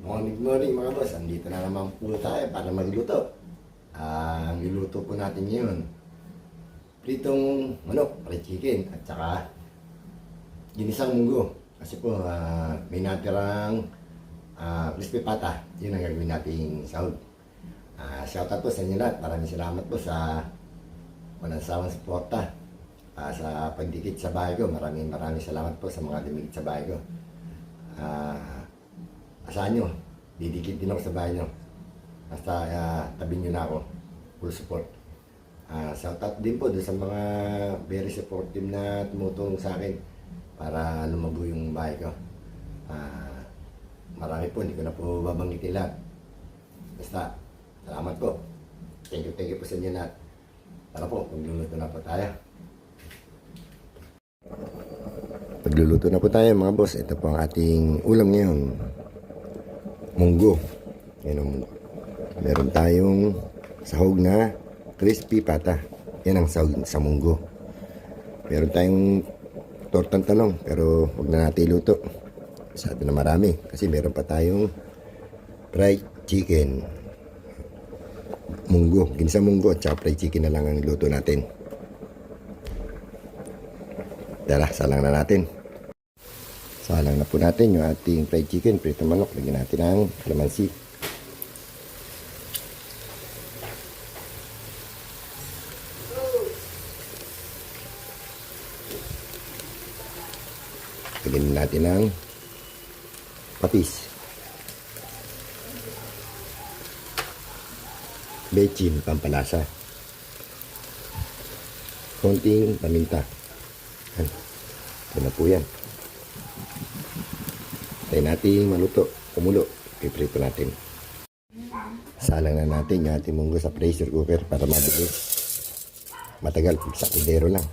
Morning, morning mga boss. Andito na naman po tayo para magluto. Ang niluto po natin ngayon, pritong manok, fried chicken, at saka ginisang munggo. Kasi po may natirang crispy pata. Yun ang gagawin nating sahod. Shoutout po sa inyo lahat. Maraming salamat po sa walang sawang suporta. Sa pagdikit sa bahay ko. Maraming salamat po sa mga dumikit sa bahay ko. Asahan nyo, didikit din ako sa bahay nyo. Basta tabi nyo na ako. Full support. Shoutout din po doon sa mga very supportive na tumutulong sa akin para lumago yung bahay ko. Marami po, hindi ko na po babanggitin lahat. Basta, salamat po. Thank you po sa inyo lahat. Tara po, magluluto na po tayo. Pagluluto na po tayo mga boss. Ito po ang ating ulam ngayon. Munggo. Yan ang munggo. Meron tayong sahog na crispy pata. Yan ang sahog sa munggo. Meron tayong tortang talong pero huwag na natin iluto. Masyado na marami. Kasi meron pa tayong fried chicken. Munggo. Ginisang munggo at saka fried chicken na lang ang iluto natin. Tara, salang na natin. Salang na po natin yung ating fried chicken, prito manok. Lagyan natin ang kalamansi. Lagyan natin ang patis. Bechin, pampalasa. Konting paminta. Ito na po yan. Tayo natin maluto, kumulo, piprito natin. Salang na natin yung ating munggo sa pressure cooker para mabilis. Matagal, sa kudero lang.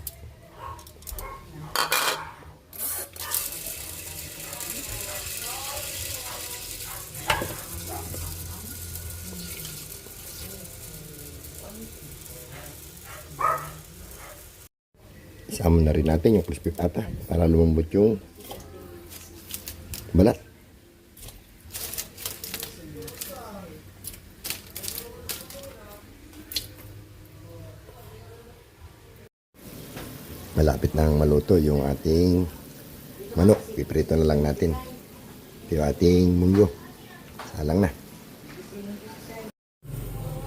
Isama na rin natin yung crispy pata para lumambot yung balat. Malapit nang maluto yung ating manok. Piprito na lang natin. Yung ating munggo. Salang na.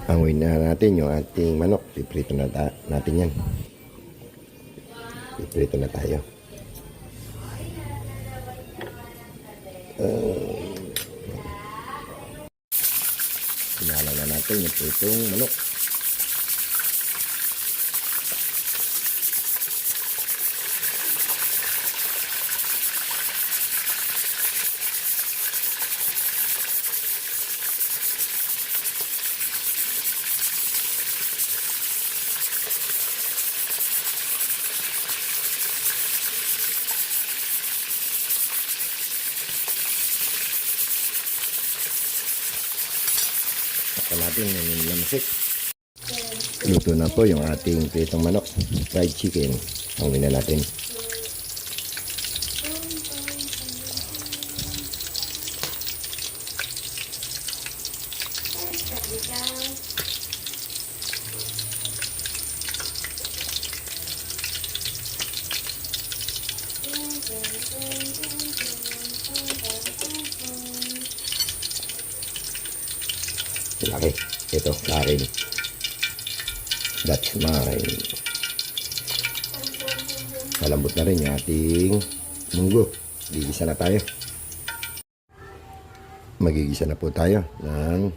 Panguin na natin yung ating manok. Piprito na natin yan. Piprito na tayo. Sinala na natin yung pritong manok. Saka natin yung lamsik. Luto na po yung ating pritong manok, fried chicken. Hangin na natin. Laki. Ito, laki. That's mine. Malambot na rin yung ating munggo. Gigisa na tayo. Magigisa na po tayo ng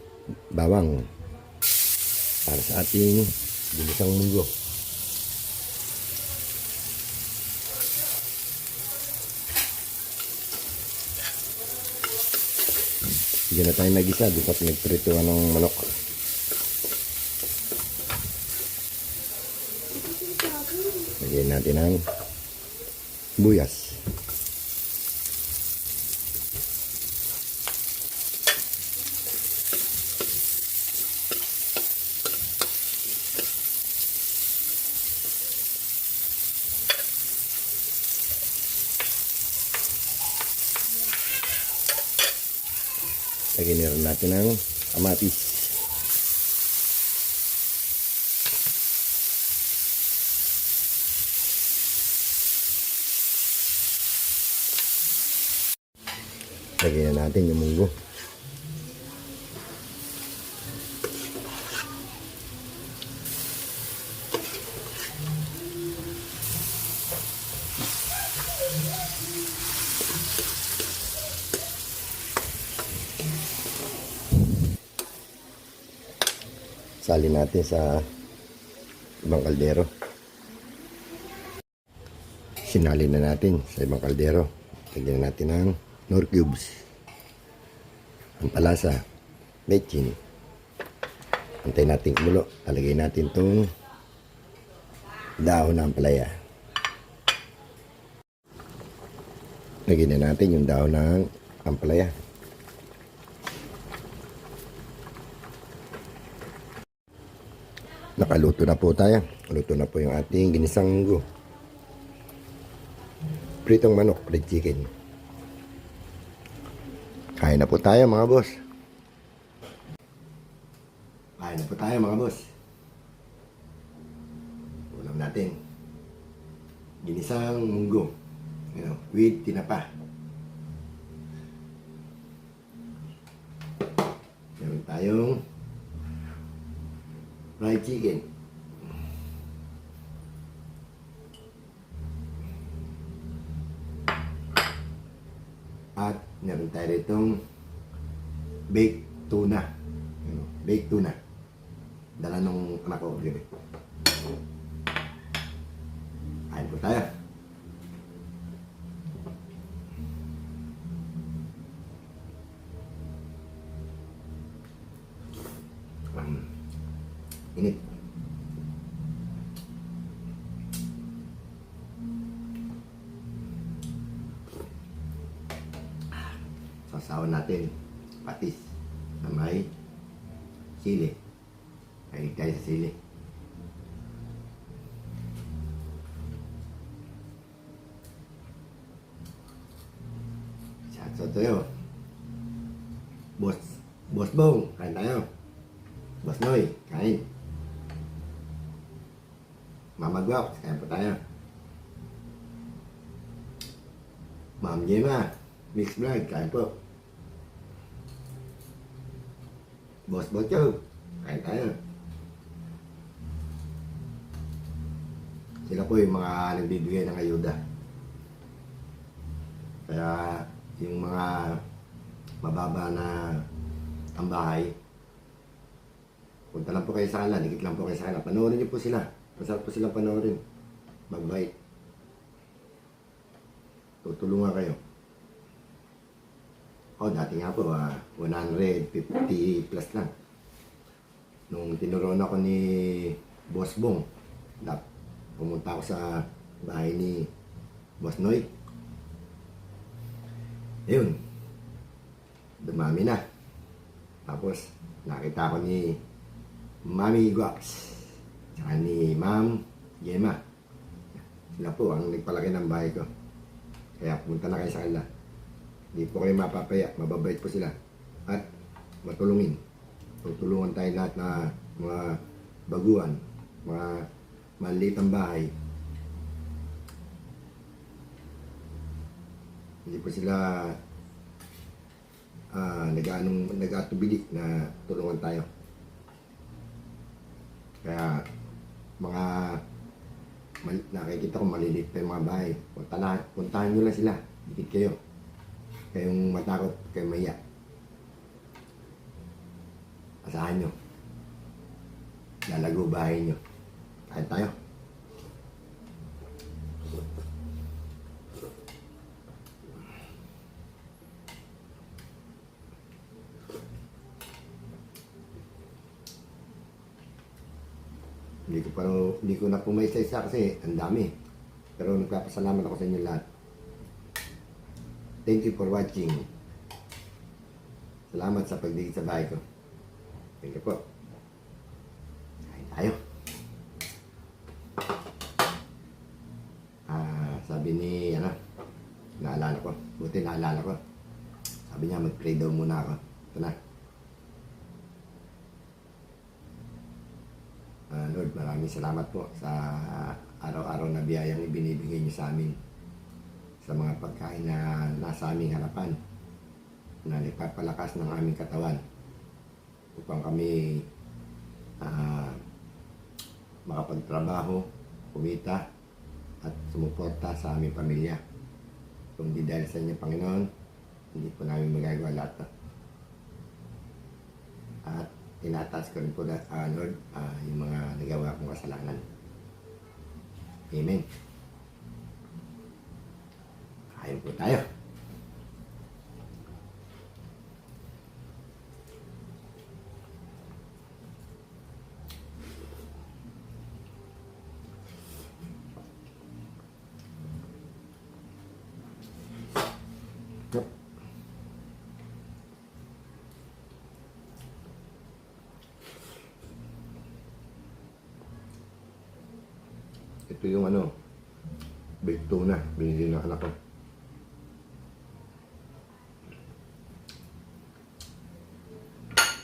bawang para sa ating ginisang munggo. Hindi na tayo nag-isa, di pa pinagprituan ng manok. Lagyan natin ang buyas. Lagyan na rin natin ng kamatis. Lagyan na natin yung munggo. Salin natin sa ibang kaldero. Sinalin na natin sa ibang kaldero. Lagyan na natin ng Knorr cubes, ang palasa, bechin. Antay natin kumulo. Talagay natin itong dahon ng palaya. Lagyan na natin yung dahon ng ampalaya. Nakaluto na po tayo. Luto na po yung ating ginisang munggo. Pritong manok, fried chicken. Kain na po tayo mga boss. Kain na po tayo mga boss. Ulam natin. Ginisang munggo. With tinapa. Meron tayong fried chicken. At meron tayo itong baked tuna. Baked tuna. Dala nung anak ko. Kain po tayo. Init. Sasawan natin patis na may sili. Ay tayo sa sili. So tayo. Boss Bong, kain tayo. Boss Noy, kain. Mama Guap, kain po tayo. Ma'am Gemma, Mix Vlog, kain po. Boss Bocho, kain tayo. Sila po yung mga nagbibigay ng ayuda. Kaya yung mga mababa na ang bahay, punta lang po kayo sa kanila, dikit lang po kayo sa kanila. Panoorin niyo po sila. Masarap po silang panoorin. Magbait. Tutulungan kayo. Dati nga po, 150 plus lang. Nung tinuruan ako ni Boss Bong, pumunta ako sa bahay ni Boss Noy. Ayun. Dumami na. Tapos, nakita ko ni Mami Guaps, tsaka ni Ma'am Gemma. Sila po ang nagpalaki ng bahay ko. Kaya punta na kayo sa kanila. Hindi po kayo mapapaya, mababait po sila. At matulungin. Tutulungan tayo lahat na mga baguhan, mga maliit ang bahay. Hindi po sila nag-atubili na tulungan tayo. Kaya mga nakikita ko maliliit pa yung mga bahay. Puntahan nyo lang sila. Dikit kayo. Kayong matakot, kayong maya. Asahan nyo. Lalago bahay nyo. Kain tayo. Hindi ko na po may isa-isa kasi ang dami. Pero nagpapasalamat ako sa inyo lahat. Thank you for watching. Salamat sa pagdigit sa bahay ko. Thank you po. Kain tayo. Sabi ni, naalala ko. Buti naalala ko. Sabi niya, mag-pray daw muna ako. Ito na. Lord, maraming salamat po sa araw-araw na biyayang ibinibigay niyo sa amin, sa mga pagkain na nasa aming harapan, na nagpapalakas ng aming katawan upang kami makapagtrabaho, kumita, at sumuporta sa aming pamilya. Kung di dahil sa inyo, Panginoon, hindi po namin magagawa lahat. At tinataas ko rin po, Lord, yung mga nagawa kong kasalanan. Amen. Kain po tayo. Yep. Ito yung baked tuna, binili ng anak ko.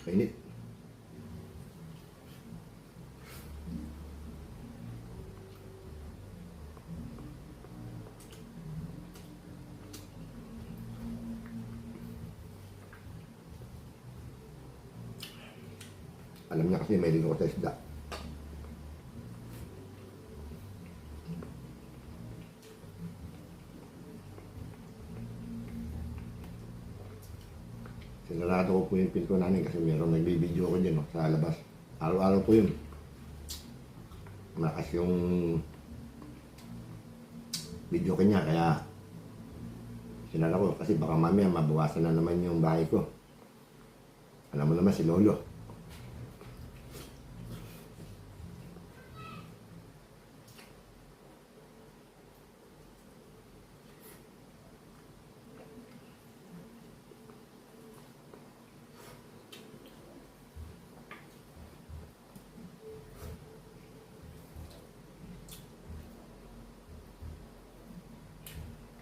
Mainit. Alam niya kasi may rin ako sa isda. Sinarado ko po yung pinto namin kasi mayroong nagbibideo ko dyan sa labas. Araw-araw po yun. Malakas yung video ko niya, kaya sinara ko kasi baka mamaya mabawasan na naman yung bahay ko. Alam mo naman si Lolo.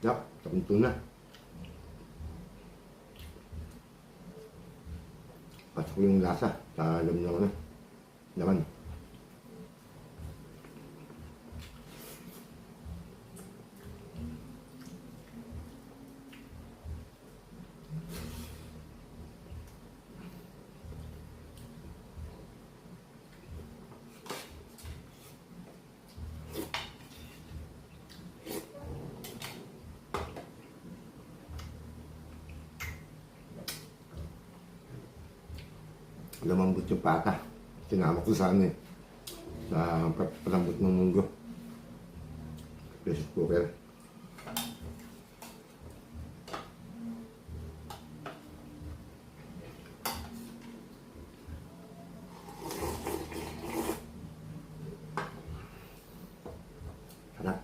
Yap, tapos tuna. Pasok yung lasa sa loob ng laman. Lumambot yung pata. Sinama ko sa sa palambot ng munggo. Pressure cooker. Sarap.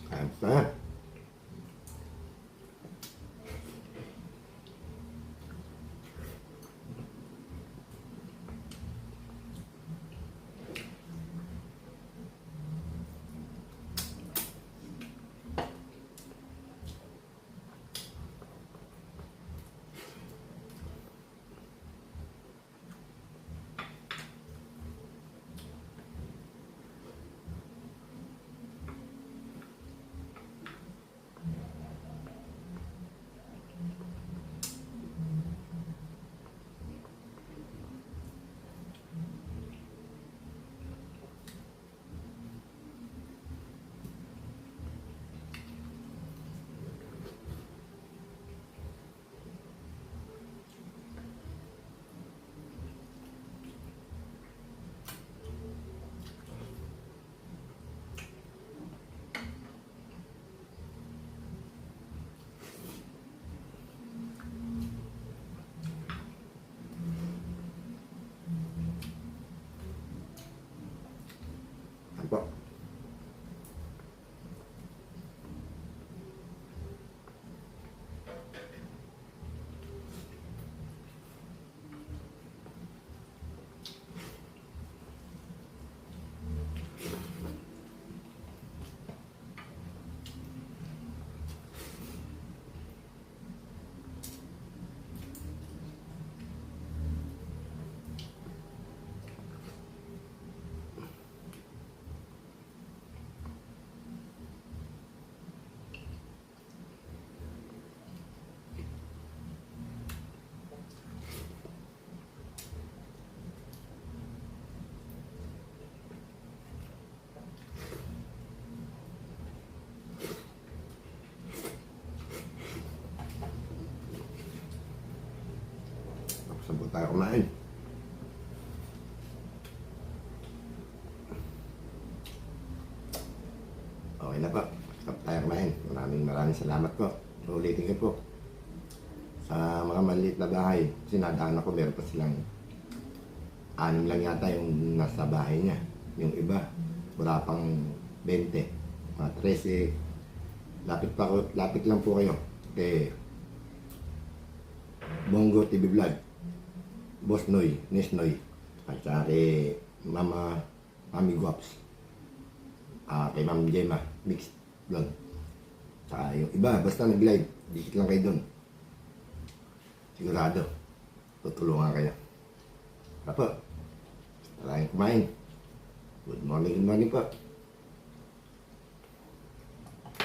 Ayos na. tayo kumain. Okay na po. Stop tayo kumain. Maraming salamat po. Ulitin ko po. Sa mga maliit na bahay, sinadaan ako, meron pa silang 6 lang yata yung nasa bahay niya. Yung iba, wala pang 20. Mga 13. Lapit lang po kayo. Kay Bongo TV Vlog, Boss Noy, Nes Noy, at saka kay Mami Guaps, kay Ma'am Gemma, Mixed Vlog. Saka yung iba, basta nag-live, dikit lang kayo dun. Sigurado, tutulungan kayo. Tara po, maraming kumain. Good morning po.